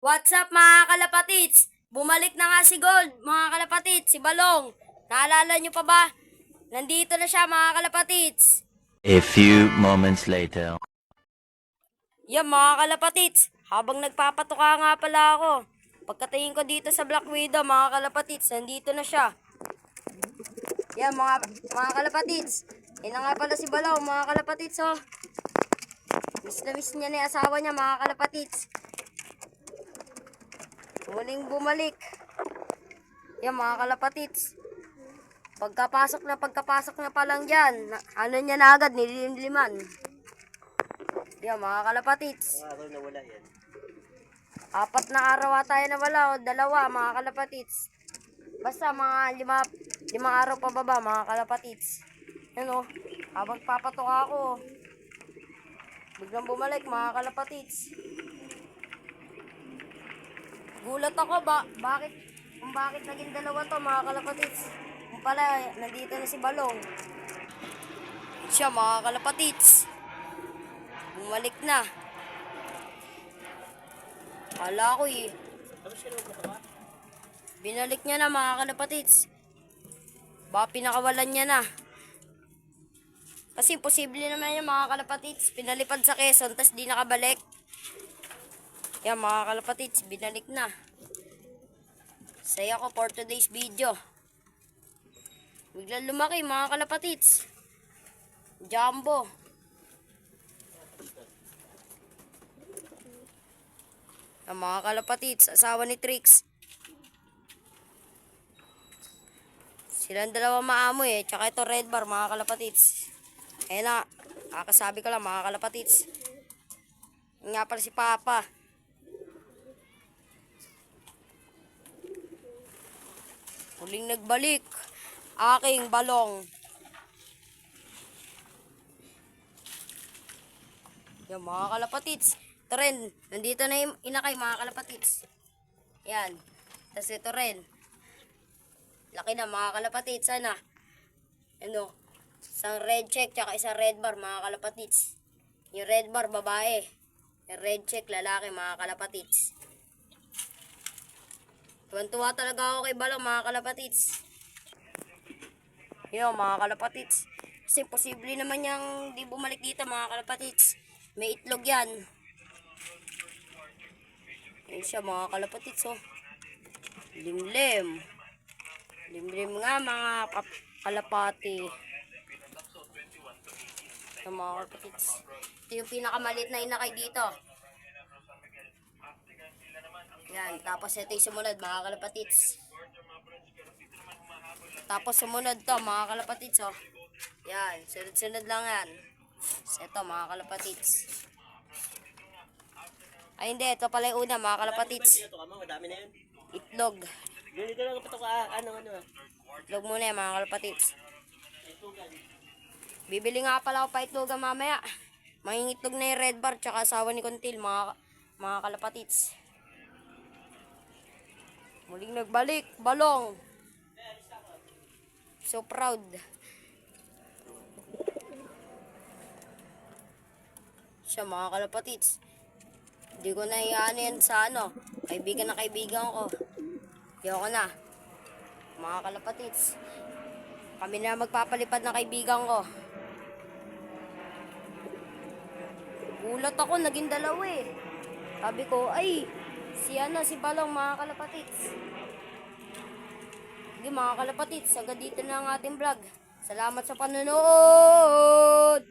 What's up mga kalapatits? Bumalik na nga si Gold, mga kalapatits, si Balong. Naalala nyo pa ba? Nandito na siya mga kalapatits. A few moments later. Yan mga kalapatits, habang nagpapatuka nga pala ako. Pagkatingin ko dito sa Black Widow mga kalapatits, nandito na siya. Yan mga kalapatits. Yan na nga pala si Balong mga kalapatits oh. Miss na miss niya na yung asawa niya mga kalapatits. Muling bumalik. Yan mga kalapatits. Pagkapasok na pa lang dyan. Ano niya na agad, nililimliman. Yan mga kalapatits. Apat na araw tayo na wala o dalawa mga kalapatits. Basta mga limang araw pa baba mga kalapatits. Yan o, habang papatok ako. Biglang bumalik mga kalapatits. Gulat ako kung bakit naging dalawa to mga kalapatits. Kung pala, nandito na si Balong. Siya mga kalapatits. Bumalik na. Kala ko eh. Binalik niya na mga kalapatits. Baka pinakawalan niya na. Kasi posible naman yung mga kalapatits. Pinalipad sa Quezon, tas di nakabalik. Yan mga kalapatits, binalik na. Saya ko for today's video. Biglang lumaki mga kalapatits. Jumbo. Yan mga kalapatits, asawa ni Trix. Silang dalawa maamoy tsaka ito red bar mga kalapatits. Ayan na, kakasabi ko lang mga kalapatits. Yan nga pala si Papa. Huling nagbalik, aking Balong. Yan mga kalapatits. Ito rin, nandito na yung inakay mga kalapatits. Yan, tapos ito rin. Laki na mga kalapatits, sana. Ano, isang red check, tsaka isang red bar mga kalapatits. Yung red bar, babae. Yung red check, lalaki mga kalapatits. Tuwan-tuwa talaga ako kay Balong mga kalapatits. Yo mga kalapatits. Kasi posible naman yung di bumalik dito mga kalapatits. May itlog yan. Yan siya mga kalapatits oh. Limlim. Limlim nga mga kalapati. Ito mga kalapatits. Ito yung pinakamalit na inakay dito. Yan, tapos ito yung sumunod mga kalapatits. Tapos sumunod to mga kalapatits oh. Yan, sunod-sunod lang yan. Ito mga kalapatits. Ay hindi, ito pala yung una mga kalapatits. Itlog. Itlog muna yan mga kalapatits. Bibili nga pala ako pa itlogan mamaya. Mangingitlog na yung red bar tsaka asawa ni Kuntil mga kalapatits. Muling nagbalik, Balong. So proud. Siya mga kalapatits. Hindi ko na iyan yan sa kaibigan na kaibigan ko. Ayoko na. Mga kalapatits. Kami na magpapalipad na kaibigan ko. Gulat ako, naging dalawa eh. Sabi ko, ay, si Balong mga kalapatits. Sige mga kalapatits, agad dito na ang ating vlog. Salamat sa panonood!